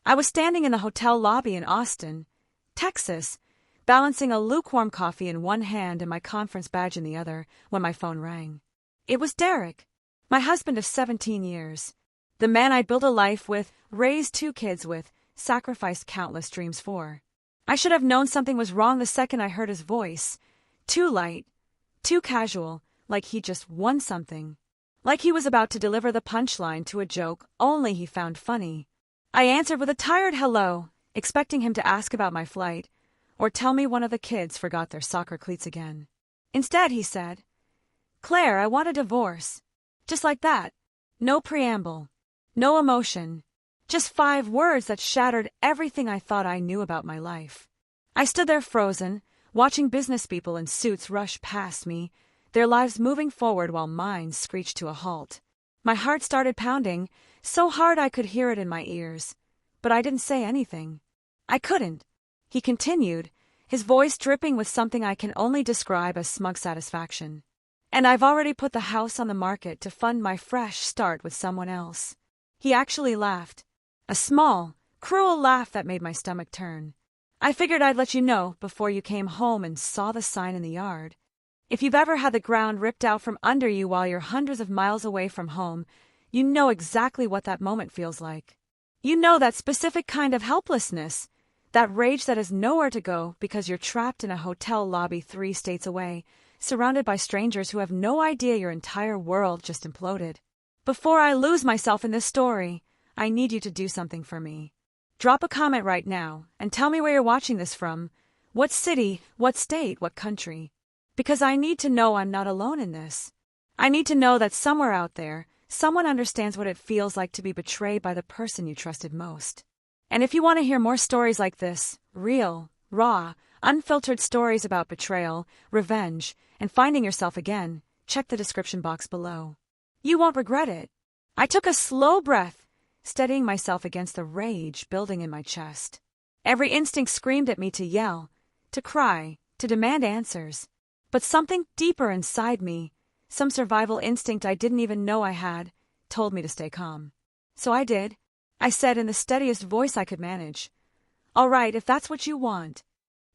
I was standing in the hotel lobby in Austin, Texas, balancing a lukewarm coffee in one hand and my conference badge in the other, when my phone rang. It was Derek, my husband of 17 years. The man I'd built a life with, raised 2 kids with, sacrificed countless dreams for. I should have known something was wrong the second I heard his voice. Too light, too casual, like he just won something. Like he was about to deliver the punchline to a joke only he found funny. I answered with a tired hello, expecting him to ask about my flight, or tell me one of the kids forgot their soccer cleats again. Instead, he said, "Claire, I want a divorce." Just like that. No preamble. No emotion. Just 5 words that shattered everything I thought I knew about my life. I stood there frozen, watching business people in suits rush past me, their lives moving forward while mine screeched to a halt. My heart started pounding, so hard I could hear it in my ears. But I didn't say anything. I couldn't. He continued, his voice dripping with something I can only describe as smug satisfaction. "And I've already put the house on the market to fund my fresh start with someone else." He actually laughed. A small, cruel laugh that made my stomach turn. "I figured I'd let you know before you came home and saw the sign in the yard. If you've ever had the ground ripped out from under you while you're hundreds of miles away from home, you know exactly what that moment feels like. You know that specific kind of helplessness, that rage that has nowhere to go because you're trapped in a hotel lobby 3 states away, surrounded by strangers who have no idea your entire world just imploded. Before I lose myself in this story, I need you to do something for me. Drop a comment right now and tell me where you're watching this from, what city, what state, what country. Because I need to know I'm not alone in this. I need to know that somewhere out there, someone understands what it feels like to be betrayed by the person you trusted most. And if you want to hear more stories like this, real, raw, unfiltered stories about betrayal, revenge, and finding yourself again, check the description box below. You won't regret it. I took a slow breath, steadying myself against the rage building in my chest. Every instinct screamed at me to yell, to cry, to demand answers. But something deeper inside me, some survival instinct I didn't even know I had, told me to stay calm. So I did. I said in the steadiest voice I could manage, "All right, if that's what you want."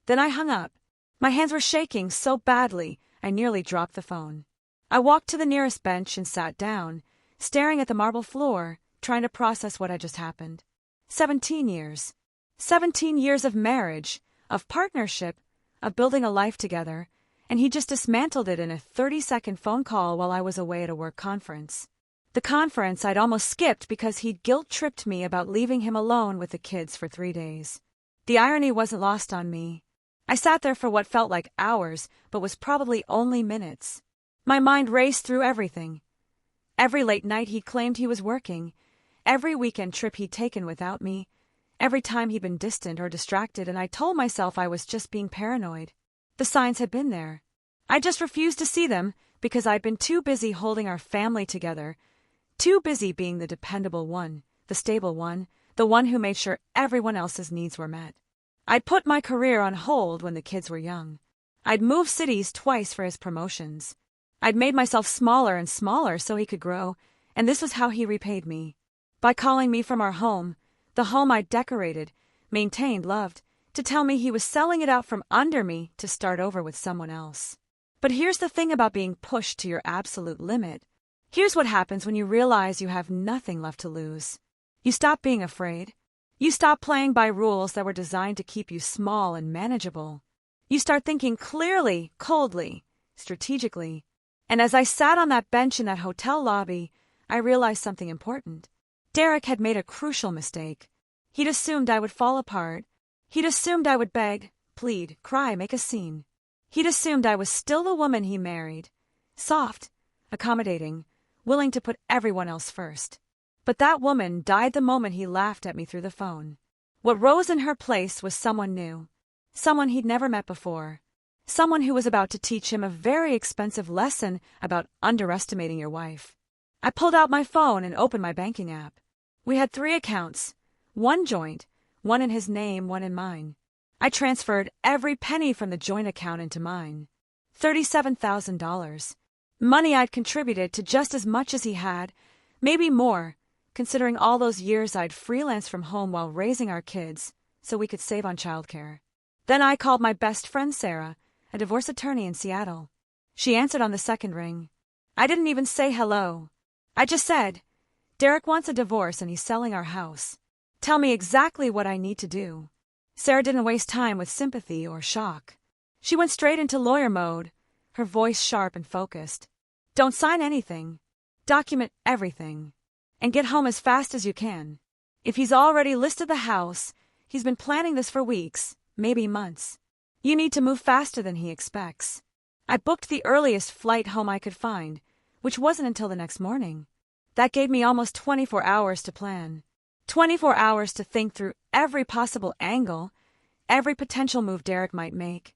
Then I hung up. My hands were shaking so badly, I nearly dropped the phone. I walked to the nearest bench and sat down, staring at the marble floor, trying to process what had just happened. 17 years. 17 years of marriage, of partnership, of building a life together, and he just dismantled it in a 30-second phone call while I was away at a work conference. The conference I'd almost skipped because he'd guilt-tripped me about leaving him alone with the kids for 3 days. The irony wasn't lost on me. I sat there for what felt like hours, but was probably only minutes. My mind raced through everything. Every late night he claimed he was working, every weekend trip he'd taken without me, every time he'd been distant or distracted, and I told myself I was just being paranoid. The signs had been there. I just refused to see them because I'd been too busy holding our family together, too busy being the dependable one, the stable one, the one who made sure everyone else's needs were met. I'd put my career on hold when the kids were young. I'd moved cities twice for his promotions. I'd made myself smaller and smaller so he could grow, and this was how he repaid me. By calling me from our home, the home I'd decorated, maintained, loved, to tell me he was selling it out from under me to start over with someone else. But here's the thing about being pushed to your absolute limit. Here's what happens when you realize you have nothing left to lose. You stop being afraid. You stop playing by rules that were designed to keep you small and manageable. You start thinking clearly, coldly, strategically. And as I sat on that bench in that hotel lobby, I realized something important. Derek had made a crucial mistake. He'd assumed I would fall apart. He'd assumed I would beg, plead, cry, make a scene. He'd assumed I was still the woman he married. Soft, accommodating, willing to put everyone else first. But that woman died the moment he laughed at me through the phone. What rose in her place was someone new. Someone he'd never met before. Someone who was about to teach him a very expensive lesson about underestimating your wife. I pulled out my phone and opened my banking app. We had 3 accounts, one joint, one in his name, one in mine. I transferred every penny from the joint account into mine. $37,000. Money I'd contributed to just as much as he had, maybe more, considering all those years I'd freelanced from home while raising our kids so we could save on childcare. Then I called my best friend Sarah, a divorce attorney in Seattle. She answered on the second ring. I didn't even say hello. I just said, Derek wants a divorce and he's selling our house. Tell me exactly what I need to do. Sarah didn't waste time with sympathy or shock. She went straight into lawyer mode, her voice sharp and focused. Don't sign anything. Document everything. And get home as fast as you can. If he's already listed the house, he's been planning this for weeks, maybe months. You need to move faster than he expects. I booked the earliest flight home I could find, which wasn't until the next morning. That gave me almost 24 hours to plan. 24 hours to think through every possible angle, every potential move Derek might make,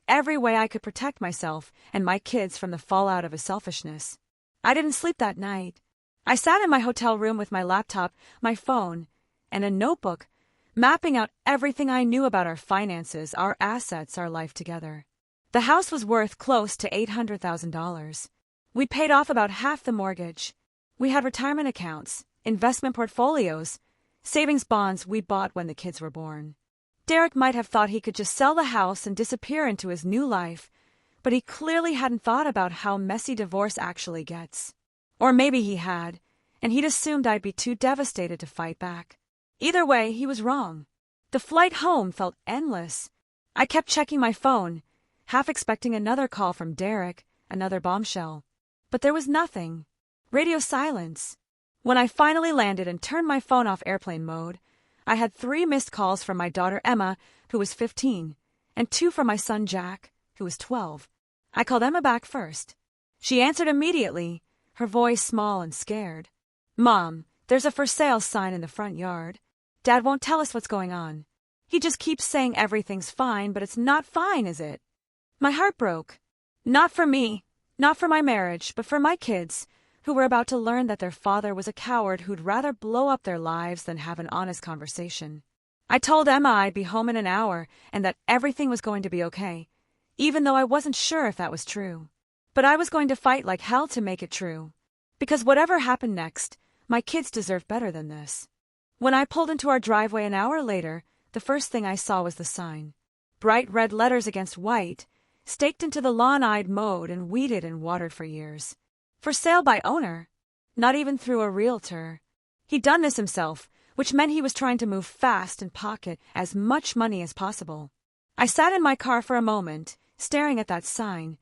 every way I could protect myself and my kids from the fallout of his selfishness. I didn't sleep that night. I sat in my hotel room with my laptop, my phone, and a notebook, mapping out everything I knew about our finances, our assets, our life together. The house was worth close to $800,000. We'd paid off about half the mortgage. We had retirement accounts, investment portfolios, savings bonds we bought when the kids were born. Derek might have thought he could just sell the house and disappear into his new life, but he clearly hadn't thought about how messy divorce actually gets. Or maybe he had, and he'd assumed I'd be too devastated to fight back. Either way, he was wrong. The flight home felt endless. I kept checking my phone, half expecting another call from Derek, another bombshell. But there was nothing. Radio silence. When I finally landed and turned my phone off airplane mode, I had 3 missed calls from my daughter Emma, who was 15, and 2 from my son Jack, who was 12. I called Emma back first. She answered immediately, her voice small and scared. Mom, there's a for sale sign in the front yard. Dad won't tell us what's going on. He just keeps saying everything's fine, but it's not fine, is it? My heart broke. Not for me, not for my marriage, but for my kids, who were about to learn that their father was a coward who'd rather blow up their lives than have an honest conversation. I told Emma I'd be home in an hour and that everything was going to be okay, even though I wasn't sure if that was true. But I was going to fight like hell to make it true. Because whatever happened next, my kids deserved better than this. When I pulled into our driveway an hour later, the first thing I saw was the sign. Bright red letters against white, staked into the lawn-eyed mowed and weeded and watered for years. For sale by owner, not even through a realtor. He'd done this himself, which meant he was trying to move fast and pocket as much money as possible. I sat in my car for a moment, staring at that sign,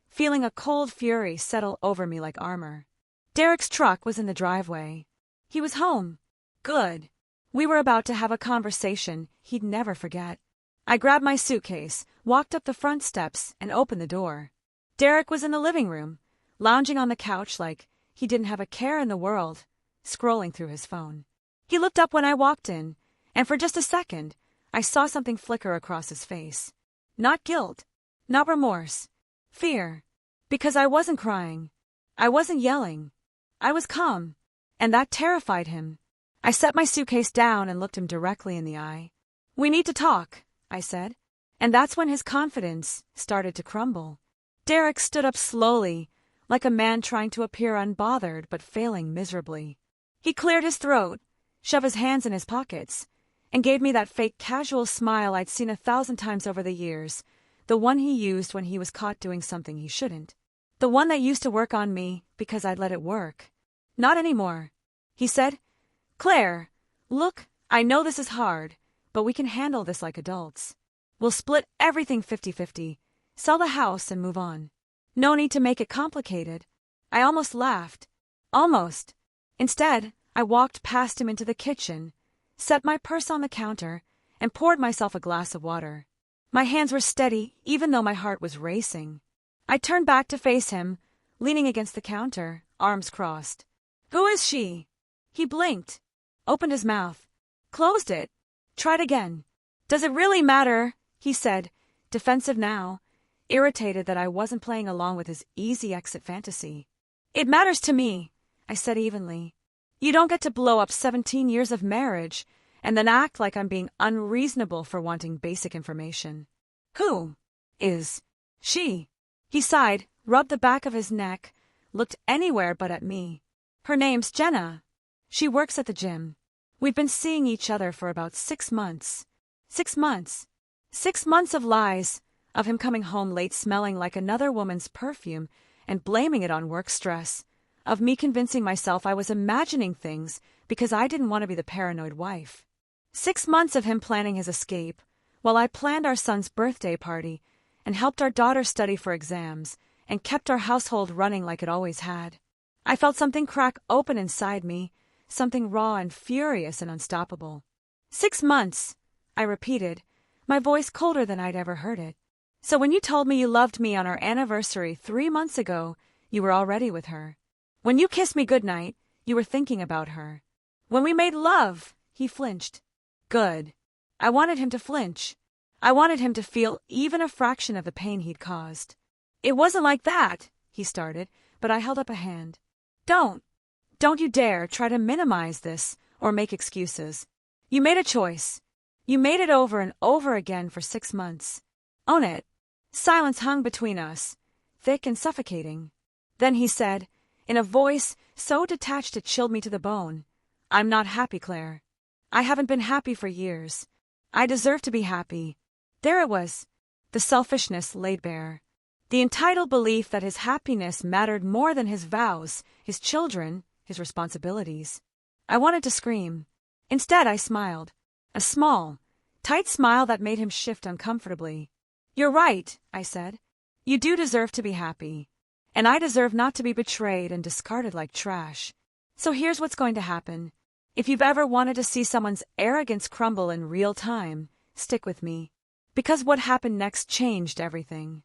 feeling a cold fury settle over me like armor. Derek's truck was in the driveway. He was home. Good. We were about to have a conversation he'd never forget. I grabbed my suitcase, walked up the front steps, and opened the door. Derek was in the living room, lounging on the couch like he didn't have a care in the world, scrolling through his phone. He looked up when I walked in, and for just a second, I saw something flicker across his face. Not guilt, not remorse, fear. Because I wasn't crying. I wasn't yelling. I was calm, and that terrified him. I set my suitcase down and looked him directly in the eye. We need to talk, I said, and that's when his confidence started to crumble. Derek stood up slowly, like a man trying to appear unbothered but failing miserably. He cleared his throat, shoved his hands in his pockets, and gave me that fake casual smile I'd seen 1,000 times over the years, the one he used when he was caught doing something he shouldn't. The one that used to work on me because I'd let it work. Not anymore. He said, Claire, look, I know this is hard, but we can handle this like adults. We'll split everything 50-50, sell the house and move on. No need to make it complicated. I almost laughed. Almost. Instead, I walked past him into the kitchen, set my purse on the counter, and poured myself a glass of water. My hands were steady, even though my heart was racing. I turned back to face him, leaning against the counter, arms crossed. Who is she? He blinked, opened his mouth, closed it, tried again. Does it really matter? He said, defensive now, irritated that I wasn't playing along with his easy exit fantasy. It matters to me, I said evenly. You don't get to blow up 17 years of marriage and then act like I'm being unreasonable for wanting basic information. Who is she? He sighed, rubbed the back of his neck, looked anywhere but at me. Her name's Jenna. She works at the gym. We've been seeing each other for about 6 months. 6 months. 6 months of lies, of him coming home late smelling like another woman's perfume and blaming it on work stress, of me convincing myself I was imagining things because I didn't want to be the paranoid wife. 6 months of him planning his escape, while I planned our son's birthday party and helped our daughter study for exams and kept our household running like it always had. I felt something crack open inside me, something raw and furious and unstoppable. 6 months, I repeated, my voice colder than I'd ever heard it. So when you told me you loved me on our anniversary 3 months ago, you were already with her. When you kissed me goodnight, you were thinking about her. When we made love, he flinched. Good. I wanted him to flinch. I wanted him to feel even a fraction of the pain he'd caused. It wasn't like that, he started, but I held up a hand. Don't you dare try to minimize this or make excuses. You made a choice. You made it over and over again for 6 months. Own it. Silence hung between us, thick and suffocating. Then he said, in a voice so detached it chilled me to the bone, I'm not happy, Claire. I haven't been happy for years. I deserve to be happy. There it was, the selfishness laid bare. The entitled belief that his happiness mattered more than his vows, his children, his responsibilities. I wanted to scream. Instead, I smiled. A small, tight smile that made him shift uncomfortably. You're right, I said. You do deserve to be happy. And I deserve not to be betrayed and discarded like trash. So here's what's going to happen. If you've ever wanted to see someone's arrogance crumble in real time, stick with me. Because what happened next changed everything.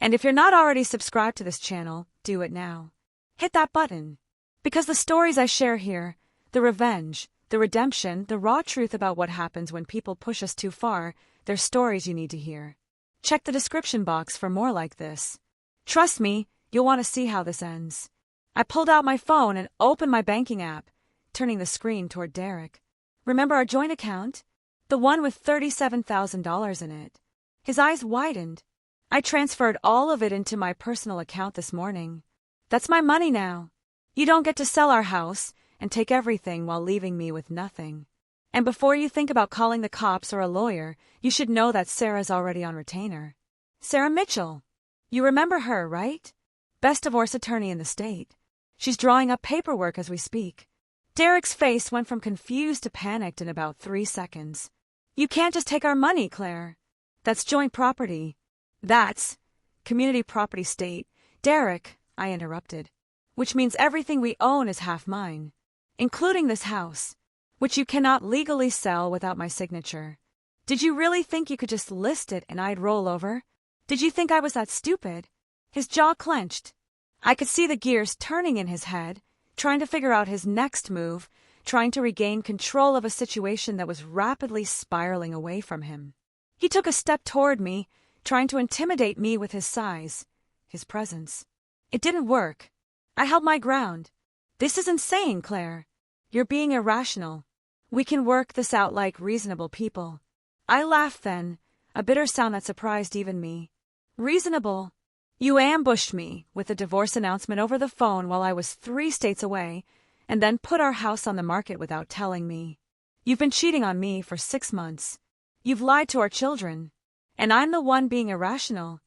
And if you're not already subscribed to this channel, do it now. Hit that button. Because the stories I share here, the revenge, the redemption, the raw truth about what happens when people push us too far, they're stories you need to hear. Check the description box for more like this. Trust me, you'll want to see how this ends. I pulled out my phone and opened my banking app, turning the screen toward Derek. Remember our joint account? The one with $37,000 in it. His eyes widened. I transferred all of it into my personal account this morning. That's my money now. You don't get to sell our house and take everything while leaving me with nothing. And before you think about calling the cops or a lawyer, you should know that Sarah's already on retainer. Sarah Mitchell. You remember her, right? Best divorce attorney in the state. She's drawing up paperwork as we speak. Derek's face went from confused to panicked in about 3 seconds. You can't just take our money, Claire. That's joint property. That's community property state. Derek, I interrupted. Which means everything we own is half mine, including this house, which you cannot legally sell without my signature. Did you really think you could just list it and I'd roll over? Did you think I was that stupid? His jaw clenched. I could see the gears turning in his head, trying to figure out his next move, trying to regain control of a situation that was rapidly spiraling away from him. He took a step toward me, trying to intimidate me with his size, his presence. It didn't work. I held my ground. This is insane, Claire. You're being irrational. We can work this out like reasonable people. I laughed then, a bitter sound that surprised even me. Reasonable? You ambushed me with a divorce announcement over the phone while I was 3 states away, and then put our house on the market without telling me. You've been cheating on me for 6 months. You've lied to our children. And I'm the one being irrational.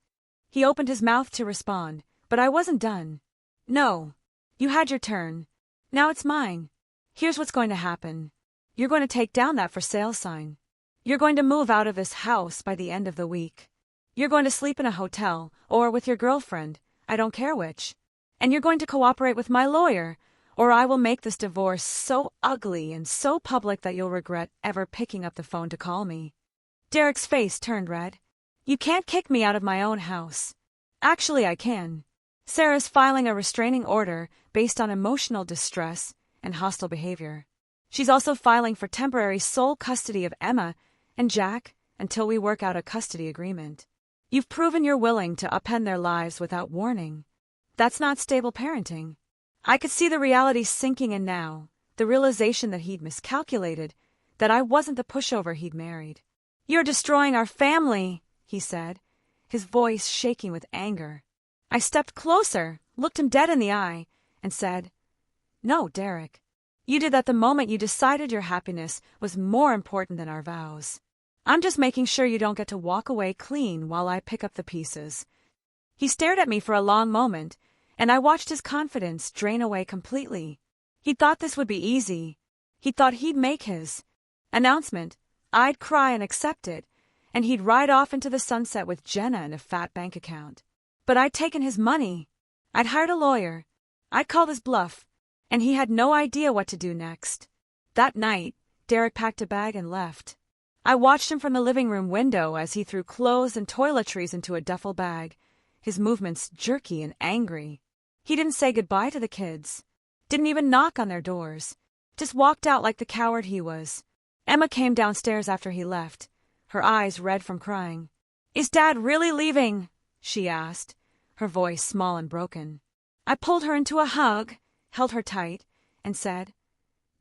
He opened his mouth to respond, but I wasn't done. No. You had your turn. Now it's mine. Here's what's going to happen. You're going to take down that for sale sign. You're going to move out of this house by the end of the week. You're going to sleep in a hotel or with your girlfriend, I don't care which. And you're going to cooperate with my lawyer, or I will make this divorce so ugly and so public that you'll regret ever picking up the phone to call me. Derek's face turned red. You can't kick me out of my own house. Actually, I can. Sarah's filing a restraining order based on emotional distress and hostile behavior. She's also filing for temporary sole custody of Emma and Jack until we work out a custody agreement. You've proven you're willing to upend their lives without warning. That's not stable parenting. I could see the reality sinking in now, the realization that he'd miscalculated, that I wasn't the pushover he'd married. You're destroying our family, he said, his voice shaking with anger. I stepped closer, looked him dead in the eye, and said, No, Derek. You did that the moment you decided your happiness was more important than our vows. I'm just making sure you don't get to walk away clean while I pick up the pieces." He stared at me for a long moment, and I watched his confidence drain away completely. He thought this would be easy. He thought he'd make his announcement, I'd cry and accept it, and he'd ride off into the sunset with Jenna and a fat bank account. But I'd taken his money. I'd hired a lawyer. I'd called his bluff, and he had no idea what to do next. That night, Derek packed a bag and left. I watched him from the living room window as he threw clothes and toiletries into a duffel bag, his movements jerky and angry. He didn't say goodbye to the kids. Didn't even knock on their doors. Just walked out like the coward he was. Emma came downstairs after he left, her eyes red from crying. "Is Dad really leaving?" she asked, her voice small and broken. I pulled her into a hug, held her tight, and said,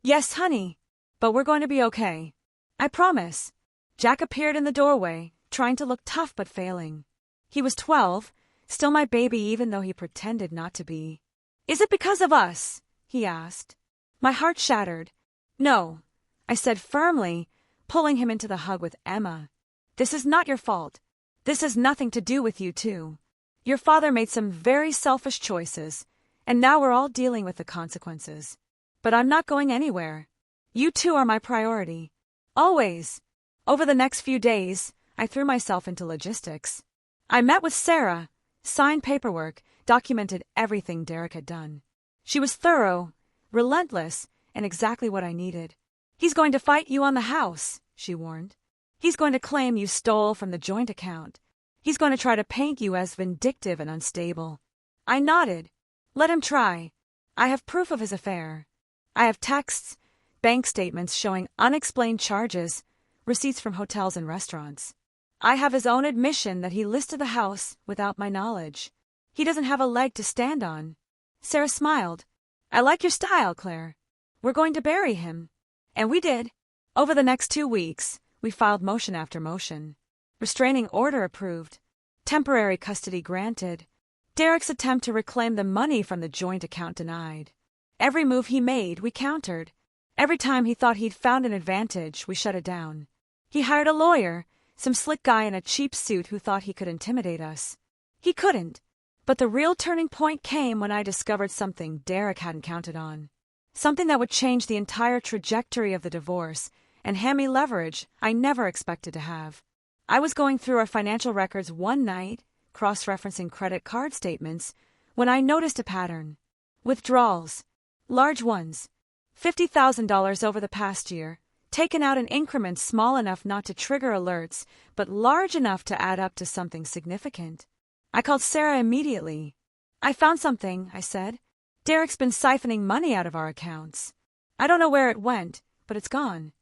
"Yes, honey, but we're going to be okay. I promise." Jack appeared in the doorway, trying to look tough but failing. He was 12, still my baby even though he pretended not to be. "Is it because of us?" he asked. My heart shattered. "No," I said firmly, pulling him into the hug with Emma. "This is not your fault. This has nothing to do with you two. Your father made some very selfish choices, and now we're all dealing with the consequences. But I'm not going anywhere. You two are my priority. Always." Over the next few days, I threw myself into logistics. I met with Sarah, signed paperwork, documented everything Derek had done. She was thorough, relentless, and exactly what I needed. "He's going to fight you on the house," she warned. "He's going to claim you stole from the joint account. He's going to try to paint you as vindictive and unstable." I nodded. "Let him try. I have proof of his affair. I have texts, bank statements showing unexplained charges, receipts from hotels and restaurants. I have his own admission that he listed the house without my knowledge. He doesn't have a leg to stand on." Sarah smiled. "I like your style, Claire. We're going to bury him." And we did. Over the next 2 weeks, we filed motion after motion. Restraining order approved. Temporary custody granted. Derek's attempt to reclaim the money from the joint account denied. Every move he made, we countered. Every time he thought he'd found an advantage, we shut it down. He hired a lawyer, some slick guy in a cheap suit who thought he could intimidate us. He couldn't. But the real turning point came when I discovered something Derek hadn't counted on. Something that would change the entire trajectory of the divorce and hand me leverage I never expected to have. I was going through our financial records one night, cross-referencing credit card statements, when I noticed a pattern. Withdrawals. Large ones. $50,000 over the past year, taken out in increments small enough not to trigger alerts, but large enough to add up to something significant. I called Sarah immediately. "I found something," I said. "Derek's been siphoning money out of our accounts. I don't know where it went, but it's gone."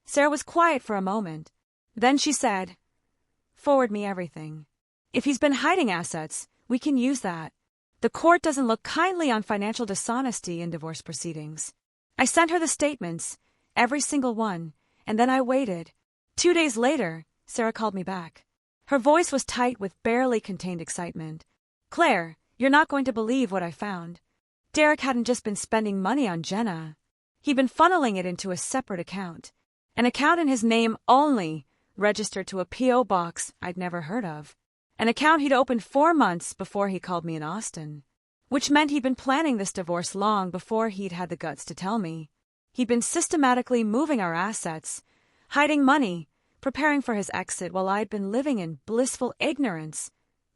Sarah was quiet for a moment. Then she said, "Forward me everything. If he's been hiding assets, we can use that. The court doesn't look kindly on financial dishonesty in divorce proceedings." I sent her the statements, every single one, and then I waited. 2 days later, Sarah called me back. Her voice was tight with barely contained excitement. "Claire, you're not going to believe what I found. Derek hadn't just been spending money on Jenna. He'd been funneling it into a separate account. An account in his name only, registered to a P.O. box I'd never heard of. An account he'd opened 4 months before he called me in Austin. Which meant he'd been planning this divorce long before he'd had the guts to tell me. He'd been systematically moving our assets, hiding money, preparing for his exit while I'd been living in blissful ignorance,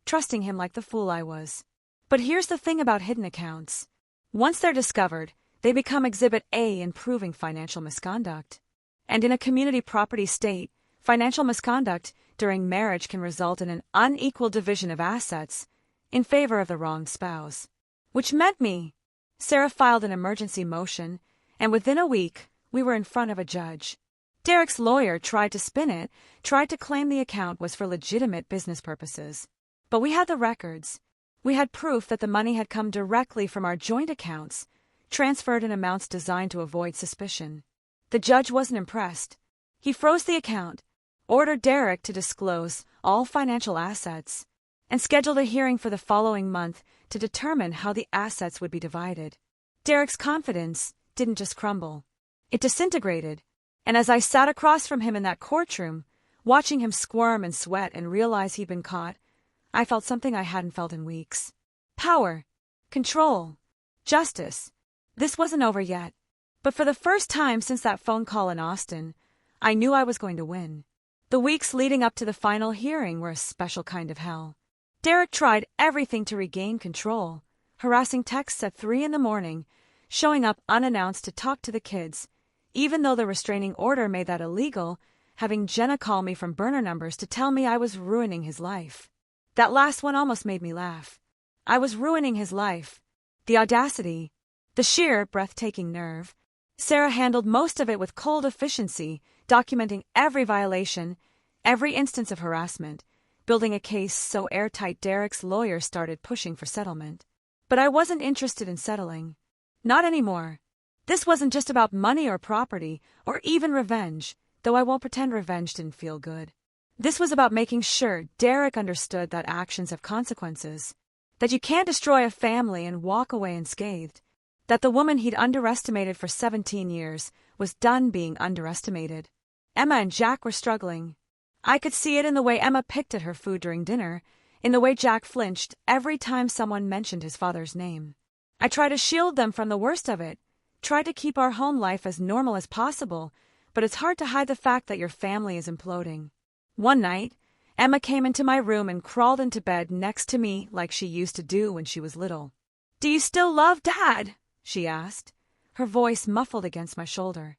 trusting him like the fool I was. But here's the thing about hidden accounts. Once they're discovered, they become Exhibit A in proving financial misconduct. And in a community property state, financial misconduct during marriage can result in an unequal division of assets in favor of the wronged spouse. Which meant me. Sarah filed an emergency motion, and within a week, we were in front of a judge. Derek's lawyer tried to spin it, tried to claim the account was for legitimate business purposes. But we had the records. We had proof that the money had come directly from our joint accounts, transferred in amounts designed to avoid suspicion. The judge wasn't impressed. He froze the account, ordered Derek to disclose all financial assets, and scheduled a hearing for the following month to determine how the assets would be divided. Derek's confidence, didn't just crumble. It disintegrated. And as I sat across from him in that courtroom, watching him squirm and sweat and realize he'd been caught, I felt something I hadn't felt in weeks. Power. Control. Justice. This wasn't over yet. But for the first time since that phone call in Austin, I knew I was going to win. The weeks leading up to the final hearing were a special kind of hell. Derek tried everything to regain control, harassing texts at 3 a.m, showing up unannounced to talk to the kids, even though the restraining order made that illegal, having Jenna call me from burner numbers to tell me I was ruining his life. That last one almost made me laugh. I was ruining his life. The audacity, the sheer, breathtaking nerve. Sarah handled most of it with cold efficiency, documenting every violation, every instance of harassment, building a case so airtight Derek's lawyer started pushing for settlement. But I wasn't interested in settling. Not anymore. This wasn't just about money or property, or even revenge, though I won't pretend revenge didn't feel good. This was about making sure Derek understood that actions have consequences, that you can't destroy a family and walk away unscathed, that the woman he'd underestimated for 17 years was done being underestimated. Emma and Jack were struggling. I could see it in the way Emma picked at her food during dinner, in the way Jack flinched every time someone mentioned his father's name. I tried to shield them from the worst of it, tried to keep our home life as normal as possible, but it's hard to hide the fact that your family is imploding. One night, Emma came into my room and crawled into bed next to me like she used to do when she was little. "Do you still love Dad?" she asked, her voice muffled against my shoulder.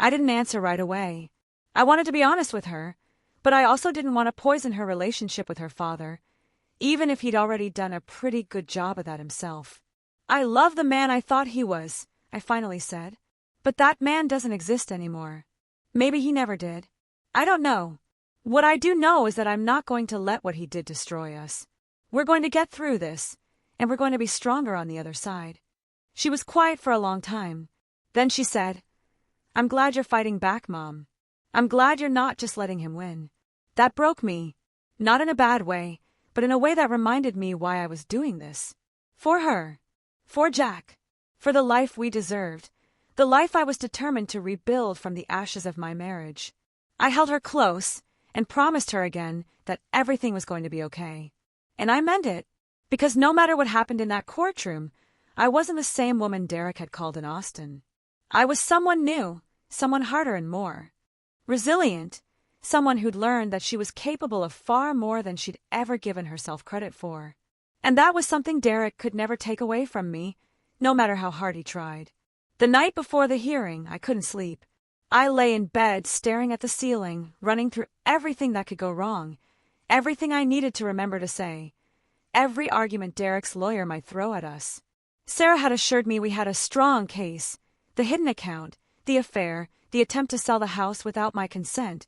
I didn't answer right away. I wanted to be honest with her, but I also didn't want to poison her relationship with her father, even if he'd already done a pretty good job of that himself. "I love the man I thought he was," I finally said. "But that man doesn't exist anymore. Maybe he never did. I don't know. What I do know is that I'm not going to let what he did destroy us. We're going to get through this, and we're going to be stronger on the other side." She was quiet for a long time. Then she said, "I'm glad you're fighting back, Mom. I'm glad you're not just letting him win." That broke me. Not in a bad way, but in a way that reminded me why I was doing this. For her. For Jack. For the life we deserved. The life I was determined to rebuild from the ashes of my marriage. I held her close and promised her again that everything was going to be okay. And I meant it, because no matter what happened in that courtroom, I wasn't the same woman Derek had called in Austin. I was someone new, someone harder and more. Resilient, someone who'd learned that she was capable of far more than she'd ever given herself credit for. And that was something Derek could never take away from me, no matter how hard he tried. The night before the hearing, I couldn't sleep. I lay in bed staring at the ceiling, running through everything that could go wrong, everything I needed to remember to say, every argument Derek's lawyer might throw at us. Sarah had assured me we had a strong case, the hidden account, the affair, the attempt to sell the house without my consent,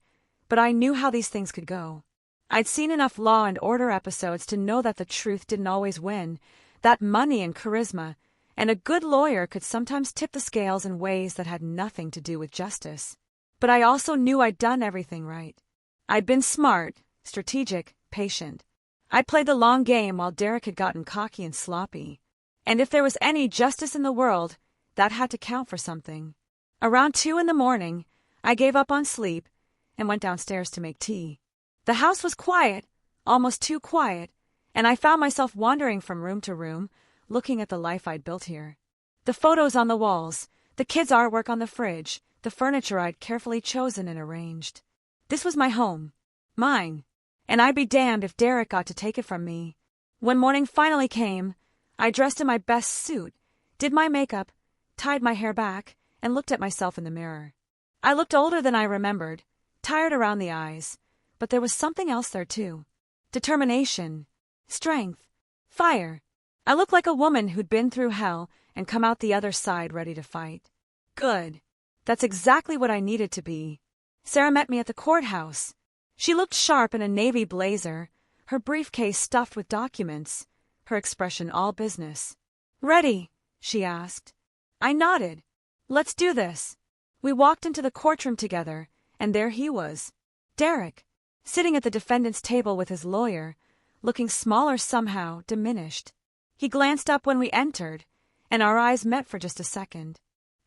but I knew how these things could go. I'd seen enough Law and Order episodes to know that the truth didn't always win, that money and charisma, and a good lawyer could sometimes tip the scales in ways that had nothing to do with justice. But I also knew I'd done everything right. I'd been smart, strategic, patient. I'd played the long game while Derek had gotten cocky and sloppy. And if there was any justice in the world, that had to count for something. Around 2 a.m, I gave up on sleep and went downstairs to make tea. The house was quiet, almost too quiet, and I found myself wandering from room to room, looking at the life I'd built here. The photos on the walls, the kids' artwork on the fridge, the furniture I'd carefully chosen and arranged. This was my home. Mine. And I'd be damned if Derek got to take it from me. When morning finally came, I dressed in my best suit, did my makeup, tied my hair back, and looked at myself in the mirror. I looked older than I remembered, tired around the eyes, but there was something else there too. Determination, strength, fire. I looked like a woman who'd been through hell and come out the other side ready to fight. Good. That's exactly what I needed to be. Sarah met me at the courthouse. She looked sharp in a navy blazer, her briefcase stuffed with documents, her expression all business. "Ready?" she asked. I nodded. "Let's do this." We walked into the courtroom together, and there he was, Derek, sitting at the defendant's table with his lawyer, looking smaller somehow, diminished. He glanced up when we entered, and our eyes met for just a second.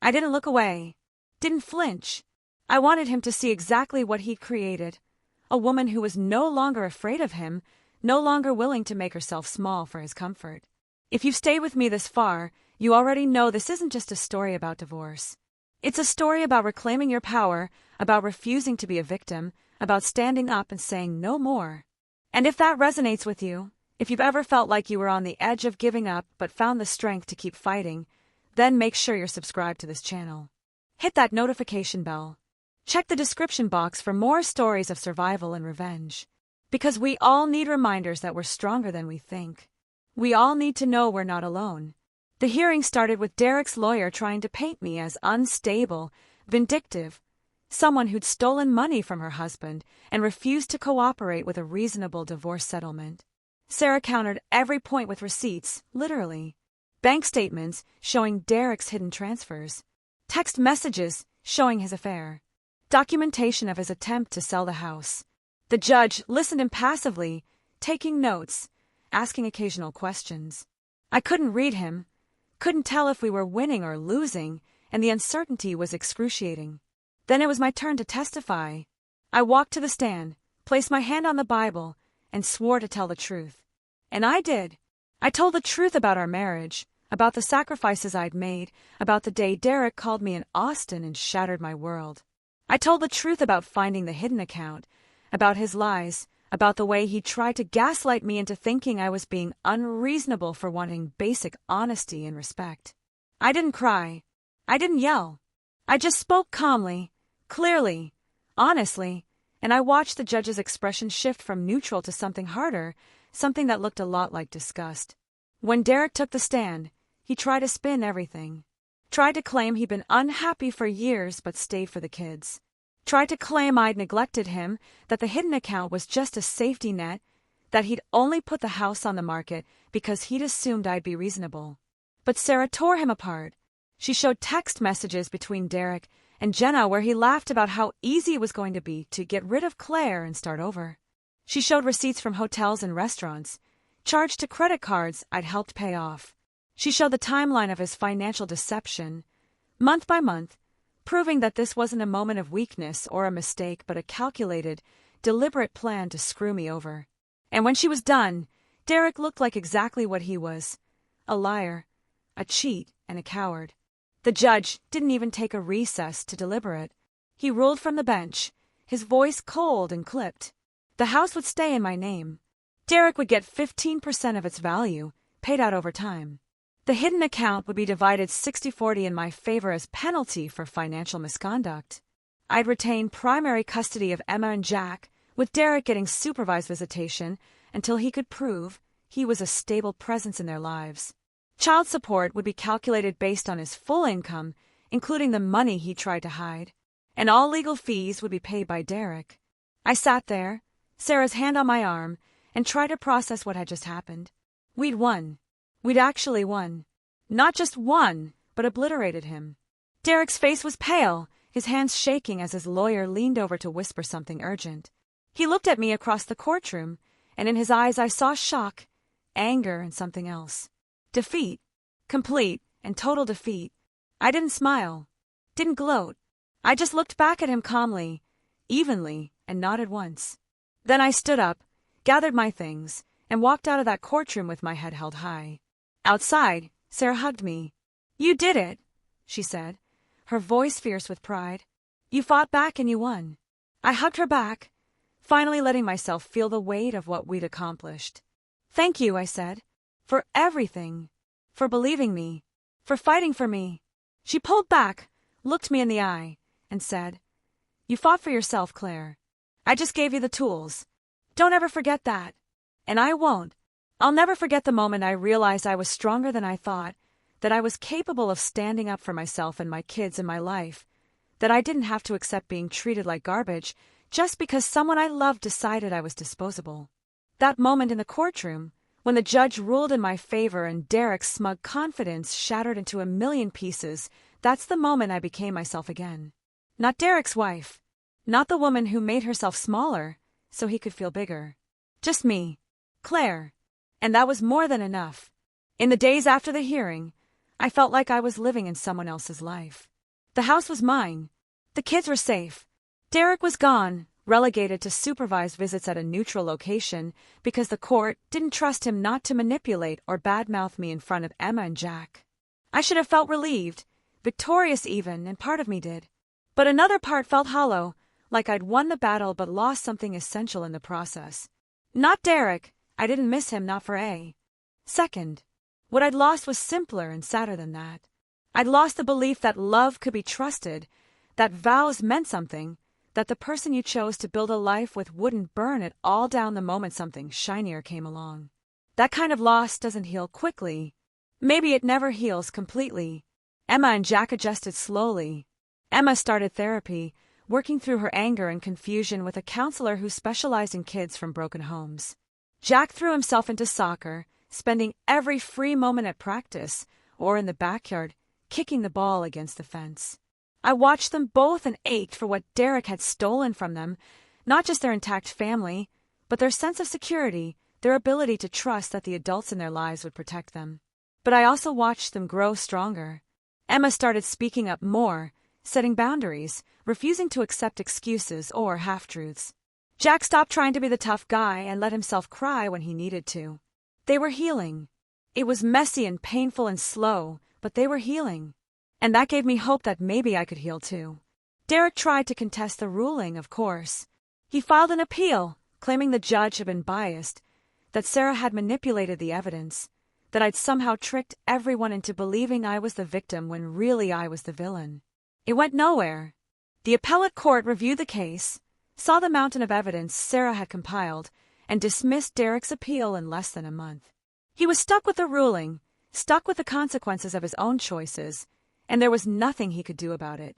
I didn't look away. Didn't flinch. I wanted him to see exactly what he'd created. A woman who was no longer afraid of him, no longer willing to make herself small for his comfort. If you've stayed with me this far, you already know this isn't just a story about divorce. It's a story about reclaiming your power, about refusing to be a victim, about standing up and saying no more. And if that resonates with you, if you've ever felt like you were on the edge of giving up but found the strength to keep fighting, then make sure you're subscribed to this channel. Hit that notification bell. Check the description box for more stories of survival and revenge. Because we all need reminders that we're stronger than we think. We all need to know we're not alone. The hearing started with Derek's lawyer trying to paint me as unstable, vindictive, someone who'd stolen money from her husband and refused to cooperate with a reasonable divorce settlement. Sarah countered every point with receipts, literally. Bank statements showing Derek's hidden transfers. Text messages showing his affair. Documentation of his attempt to sell the house. The judge listened impassively, taking notes, asking occasional questions. I couldn't read him, couldn't tell if we were winning or losing, and the uncertainty was excruciating. Then it was my turn to testify. I walked to the stand, placed my hand on the Bible, and swore to tell the truth. And I did. I told the truth about our marriage, about the sacrifices I'd made, about the day Derek called me an Austin and shattered my world. I told the truth about finding the hidden account, about his lies, about the way he tried to gaslight me into thinking I was being unreasonable for wanting basic honesty and respect. I didn't cry. I didn't yell. I just spoke calmly, clearly, honestly, and I watched the judge's expression shift from neutral to something harder, something that looked a lot like disgust. When Derek took the stand, he tried to spin everything. Tried to claim he'd been unhappy for years but stayed for the kids. Tried to claim I'd neglected him, that the hidden account was just a safety net, that he'd only put the house on the market because he'd assumed I'd be reasonable. But Sarah tore him apart. She showed text messages between Derek and Jenna where he laughed about how easy it was going to be to get rid of Claire and start over. She showed receipts from hotels and restaurants, charged to credit cards I'd helped pay off. She showed the timeline of his financial deception, month by month, proving that this wasn't a moment of weakness or a mistake but a calculated, deliberate plan to screw me over. And when she was done, Derek looked like exactly what he was, a liar, a cheat, and a coward. The judge didn't even take a recess to deliberate. He ruled from the bench, his voice cold and clipped. The house would stay in my name. Derek would get 15% of its value, paid out over time. The hidden account would be divided 60-40 in my favor as penalty for financial misconduct. I'd retain primary custody of Emma and Jack, with Derek getting supervised visitation until he could prove he was a stable presence in their lives. Child support would be calculated based on his full income, including the money he tried to hide, and all legal fees would be paid by Derek. I sat there, Sarah's hand on my arm, and tried to process what had just happened. We'd won. We'd actually won. Not just won, but obliterated him. Derek's face was pale, his hands shaking as his lawyer leaned over to whisper something urgent. He looked at me across the courtroom, and in his eyes I saw shock, anger, and something else. Defeat. Complete and total defeat. I didn't smile. Didn't gloat. I just looked back at him calmly, evenly, and nodded once. Then I stood up, gathered my things, and walked out of that courtroom with my head held high. Outside, Sarah hugged me. "You did it," she said, her voice fierce with pride. "You fought back and you won." I hugged her back, finally letting myself feel the weight of what we'd accomplished. "Thank you," I said, "for everything, for believing me, for fighting for me." She pulled back, looked me in the eye, and said, "You fought for yourself, Claire. I just gave you the tools. Don't ever forget that." And I won't. I'll never forget the moment I realized I was stronger than I thought, that I was capable of standing up for myself and my kids and my life, that I didn't have to accept being treated like garbage just because someone I loved decided I was disposable. That moment in the courtroom, when the judge ruled in my favor and Derek's smug confidence shattered into a million pieces, that's the moment I became myself again. Not Derek's wife. Not the woman who made herself smaller so he could feel bigger. Just me, Claire. And that was more than enough. In the days after the hearing, I felt like I was living in someone else's life. The house was mine. The kids were safe. Derek was gone, relegated to supervised visits at a neutral location because the court didn't trust him not to manipulate or badmouth me in front of Emma and Jack. I should have felt relieved, victorious even, and part of me did. But another part felt hollow, like I'd won the battle but lost something essential in the process. Not Derek. I didn't miss him, not for A. Second, what I'd lost was simpler and sadder than that. I'd lost the belief that love could be trusted, that vows meant something, that the person you chose to build a life with wouldn't burn it all down the moment something shinier came along. That kind of loss doesn't heal quickly. Maybe it never heals completely. Emma and Jack adjusted slowly. Emma started therapy, working through her anger and confusion with a counselor who specialized in kids from broken homes. Jack threw himself into soccer, spending every free moment at practice or in the backyard, kicking the ball against the fence. I watched them both and ached for what Derek had stolen from them, not just their intact family, but their sense of security, their ability to trust that the adults in their lives would protect them. But I also watched them grow stronger. Emma started speaking up more, setting boundaries, refusing to accept excuses or half-truths. Jack stopped trying to be the tough guy and let himself cry when he needed to. They were healing. It was messy and painful and slow, but they were healing. And that gave me hope that maybe I could heal too. Derek tried to contest the ruling, of course. He filed an appeal, claiming the judge had been biased, that Sarah had manipulated the evidence, that I'd somehow tricked everyone into believing I was the victim when really I was the villain. It went nowhere. The appellate court reviewed the case, saw the mountain of evidence Sarah had compiled, and dismissed Derek's appeal in less than a month. He was stuck with the ruling, stuck with the consequences of his own choices, and there was nothing he could do about it.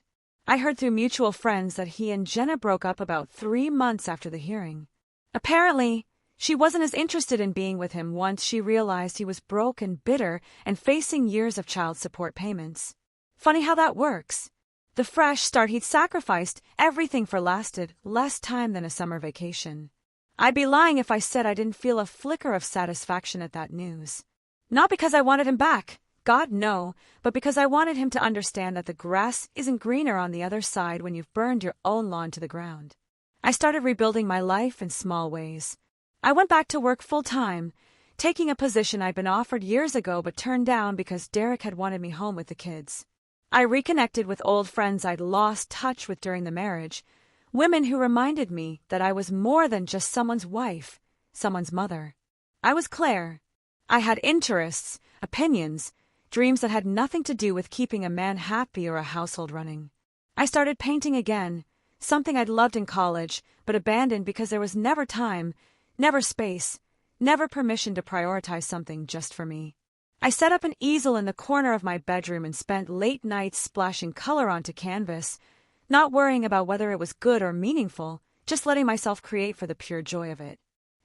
I heard through mutual friends that he and Jenna broke up about 3 months after the hearing. Apparently, she wasn't as interested in being with him once she realized he was broke and bitter and facing years of child support payments. Funny how that works. The fresh start he'd sacrificed everything for lasted less time than a summer vacation. I'd be lying if I said I didn't feel a flicker of satisfaction at that news. Not because I wanted him back, God no, but because I wanted him to understand that the grass isn't greener on the other side when you've burned your own lawn to the ground. I started rebuilding my life in small ways. I went back to work full-time, taking a position I'd been offered years ago but turned down because Derek had wanted me home with the kids. I reconnected with old friends I'd lost touch with during the marriage, women who reminded me that I was more than just someone's wife, someone's mother. I was Claire. I had interests, opinions, dreams that had nothing to do with keeping a man happy or a household running. I started painting again, something I'd loved in college, but abandoned because there was never time, never space, never permission to prioritize something just for me. I set up an easel in the corner of my bedroom and spent late nights splashing color onto canvas, not worrying about whether it was good or meaningful, just letting myself create for the pure joy of it.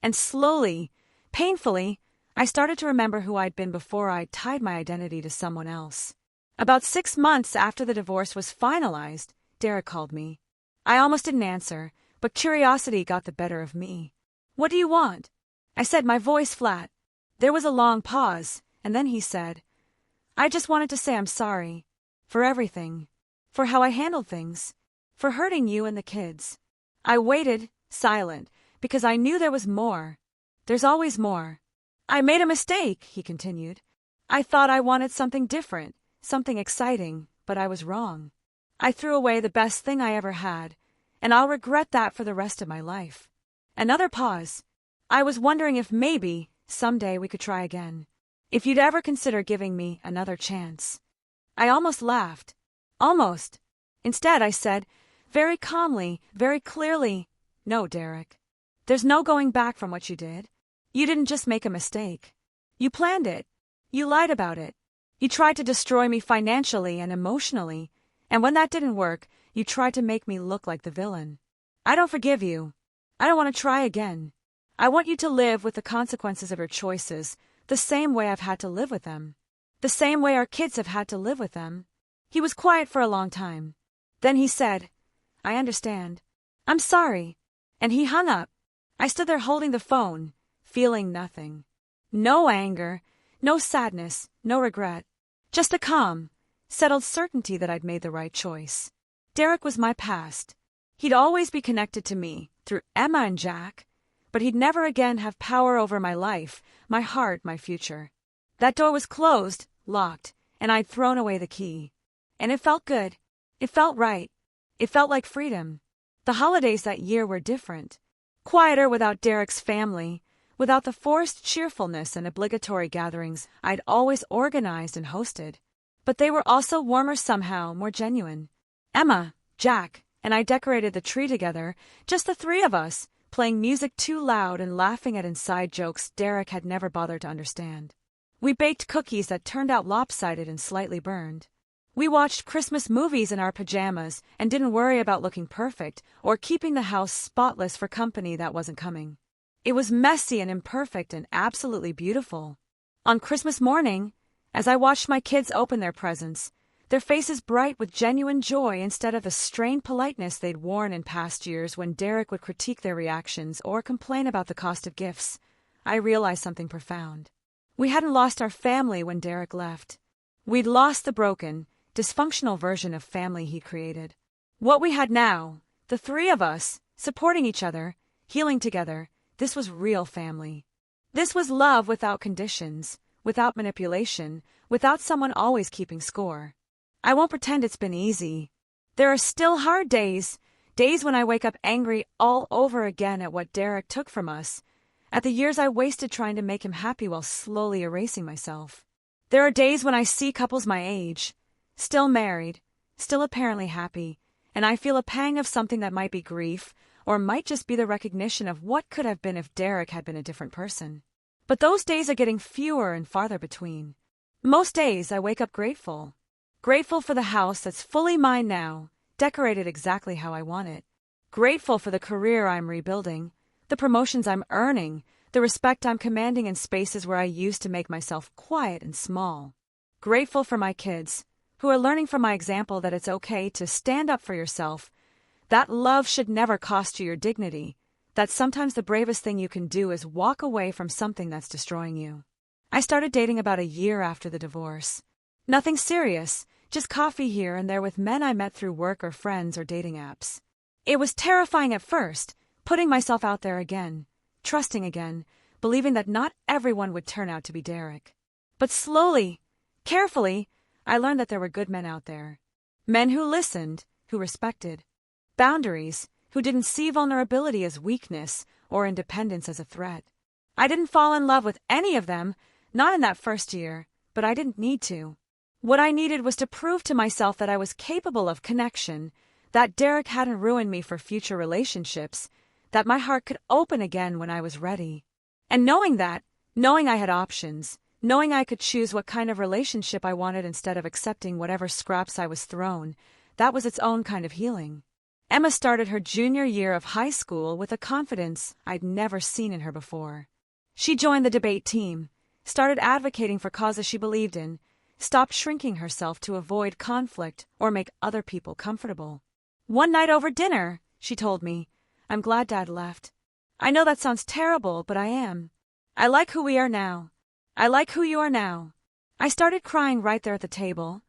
And slowly, painfully, I started to remember who I'd been before I tied my identity to someone else. About 6 months after the divorce was finalized, Derek called me. I almost didn't answer, but curiosity got the better of me. "What do you want?" I said, my voice flat. There was a long pause, and then he said, "I just wanted to say I'm sorry. For everything. For how I handled things. For hurting you and the kids." I waited, silent, because I knew there was more. There's always more. "I made a mistake," he continued. "I thought I wanted something different, something exciting, but I was wrong. I threw away the best thing I ever had, and I'll regret that for the rest of my life." Another pause. "I was wondering if maybe, someday we could try again. If you'd ever consider giving me another chance." I almost laughed. Almost. Instead, I said, very calmly, very clearly, "No, Derek. There's no going back from what you did. You didn't just make a mistake. You planned it. You lied about it. You tried to destroy me financially and emotionally, and when that didn't work, you tried to make me look like the villain. I don't forgive you. I don't want to try again. I want you to live with the consequences of your choices, the same way I've had to live with them. The same way our kids have had to live with them." He was quiet for a long time. Then he said, "I understand. I'm sorry." And he hung up. I stood there holding the phone, feeling nothing. No anger, no sadness, no regret. Just a calm, settled certainty that I'd made the right choice. Derek was my past. He'd always be connected to me, through Emma and Jack, but he'd never again have power over my life, my heart, my future. That door was closed, locked, and I'd thrown away the key. And it felt good. It felt right. It felt like freedom. The holidays that year were different. Quieter without Derek's family, without the forced cheerfulness and obligatory gatherings I'd always organized and hosted. But they were also warmer somehow, more genuine. Emma, Jack, and I decorated the tree together, just the three of us, playing music too loud and laughing at inside jokes Derek had never bothered to understand. We baked cookies that turned out lopsided and slightly burned. We watched Christmas movies in our pajamas and didn't worry about looking perfect or keeping the house spotless for company that wasn't coming. It was messy and imperfect and absolutely beautiful. On Christmas morning, as I watched my kids open their presents, their faces bright with genuine joy instead of the strained politeness they'd worn in past years when Derek would critique their reactions or complain about the cost of gifts, I realized something profound. We hadn't lost our family when Derek left. We'd lost the broken, dysfunctional version of family he created. What we had now, the three of us, supporting each other, healing together, this was real family. This was love without conditions, without manipulation, without someone always keeping score. I won't pretend it's been easy. There are still hard days, days when I wake up angry all over again at what Derek took from us, at the years I wasted trying to make him happy while slowly erasing myself. There are days when I see couples my age, still married, still apparently happy, and I feel a pang of something that might be grief, or might just be the recognition of what could have been if Derek had been a different person. But those days are getting fewer and farther between. Most days I wake up grateful. Grateful for the house that's fully mine now, decorated exactly how I want it. Grateful for the career I'm rebuilding, the promotions I'm earning, the respect I'm commanding in spaces where I used to make myself quiet and small. Grateful for my kids, who are learning from my example that it's okay to stand up for yourself, that love should never cost you your dignity, that sometimes the bravest thing you can do is walk away from something that's destroying you. I started dating about a year after the divorce. Nothing serious, just coffee here and there with men I met through work or friends or dating apps. It was terrifying at first, putting myself out there again, trusting again, believing that not everyone would turn out to be Derek. But slowly, carefully, I learned that there were good men out there. Men who listened, who respected. Boundaries, who didn't see vulnerability as weakness or independence as a threat. I didn't fall in love with any of them, not in that first year, but I didn't need to. What I needed was to prove to myself that I was capable of connection, that Derek hadn't ruined me for future relationships, that my heart could open again when I was ready. And knowing that, knowing I had options, knowing I could choose what kind of relationship I wanted instead of accepting whatever scraps I was thrown, that was its own kind of healing. Emma started her junior year of high school with a confidence I'd never seen in her before. She joined the debate team, started advocating for causes she believed in, stopped shrinking herself to avoid conflict or make other people comfortable. One night over dinner, she told me, "I'm glad Dad left. I know that sounds terrible, but I am. I like who we are now. I like who you are now." I started crying right there at the table,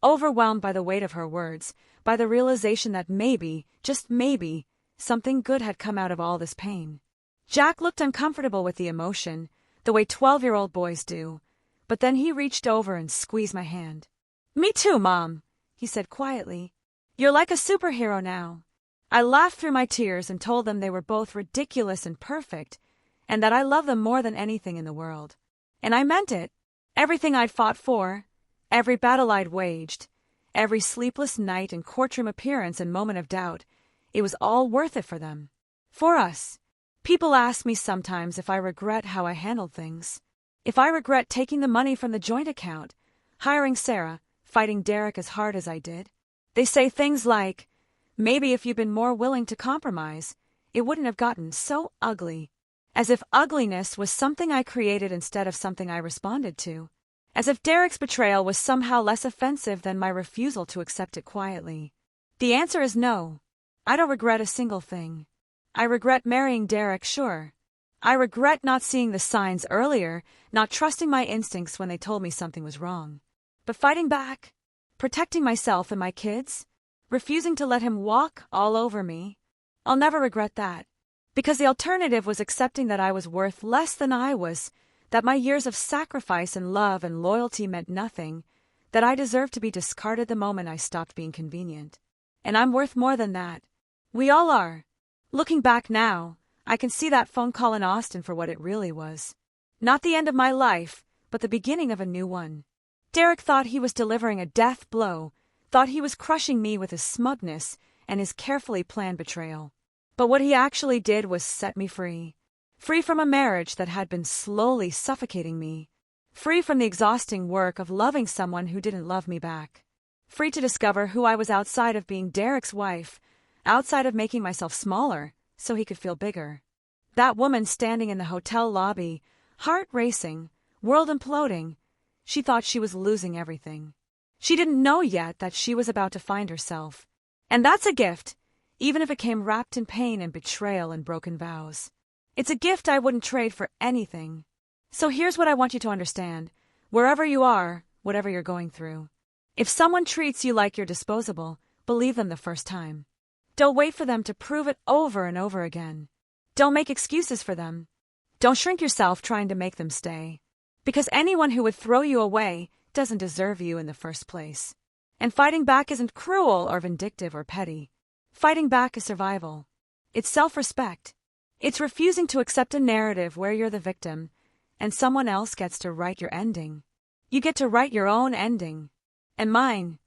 overwhelmed by the weight of her words, by the realization that maybe, just maybe, something good had come out of all this pain. Jack looked uncomfortable with the emotion, the way 12-year-old boys do, but then he reached over and squeezed my hand. "Me too, Mom," he said quietly. "You're like a superhero now." I laughed through my tears and told them they were both ridiculous and perfect, and that I love them more than anything in the world. And I meant it. Everything I'd fought for, every battle I'd waged, every sleepless night and courtroom appearance and moment of doubt, it was all worth it for them. For us. People ask me sometimes if I regret how I handled things. If I regret taking the money from the joint account, hiring Sarah, fighting Derek as hard as I did. They say things like, maybe if you'd been more willing to compromise, it wouldn't have gotten so ugly. As if ugliness was something I created instead of something I responded to. As if Derek's betrayal was somehow less offensive than my refusal to accept it quietly. The answer is no. I don't regret a single thing. I regret marrying Derek, sure. I regret not seeing the signs earlier, not trusting my instincts when they told me something was wrong. But fighting back? protecting myself and my kids, refusing to let him walk all over me. I'll never regret that. Because the alternative was accepting that I was worth less than I was, that my years of sacrifice and love and loyalty meant nothing, that I deserved to be discarded the moment I stopped being convenient. And I'm worth more than that. We all are. Looking back now, I can see that phone call in Austin for what it really was. Not the end of my life, but the beginning of a new one. Derek thought he was delivering a death blow, thought he was crushing me with his smugness and his carefully planned betrayal. But what he actually did was set me free. Free from a marriage that had been slowly suffocating me. Free from the exhausting work of loving someone who didn't love me back. Free to discover who I was outside of being Derek's wife, outside of making myself smaller so he could feel bigger. That woman standing in the hotel lobby, heart racing, world imploding, she thought she was losing everything. She didn't know yet that she was about to find herself. And that's a gift, even if it came wrapped in pain and betrayal and broken vows. It's a gift I wouldn't trade for anything. So here's what I want you to understand. Wherever you are, whatever you're going through, if someone treats you like you're disposable, believe them the first time. Don't wait for them to prove it over and over again. Don't make excuses for them. Don't shrink yourself trying to make them stay. Because anyone who would throw you away doesn't deserve you in the first place. And fighting back isn't cruel or vindictive or petty. Fighting back is survival. It's self-respect. It's refusing to accept a narrative where you're the victim and someone else gets to write your ending. You get to write your own ending. And mine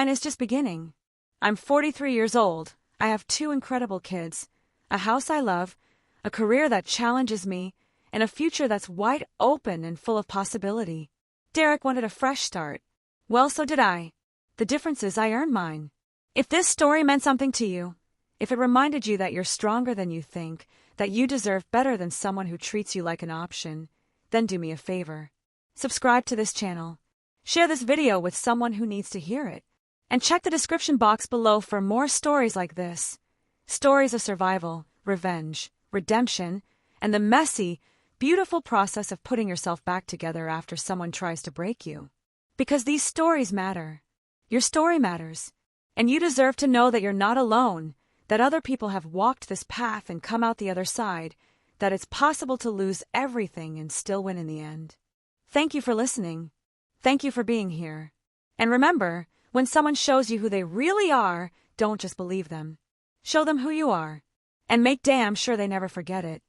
is just beginning. I'm 43 years old. I have 2 incredible kids, a house I love, a career that challenges me, and a future that's wide open and full of possibility. Derek wanted a fresh start. Well, so did I. The difference is I earned mine. If this story meant something to you, if it reminded you that you're stronger than you think, that you deserve better than someone who treats you like an option, then do me a favor. Subscribe to this channel. Share this video with someone who needs to hear it. And check the description box below for more stories like this. Stories of survival, revenge, redemption, and the messy, beautiful process of putting yourself back together after someone tries to break you. Because these stories matter. Your story matters. And you deserve to know that you're not alone, that other people have walked this path and come out the other side, that it's possible to lose everything and still win in the end. Thank you for listening. Thank you for being here. And remember, when someone shows you who they really are, don't just believe them. Show them who you are. And make damn sure they never forget it.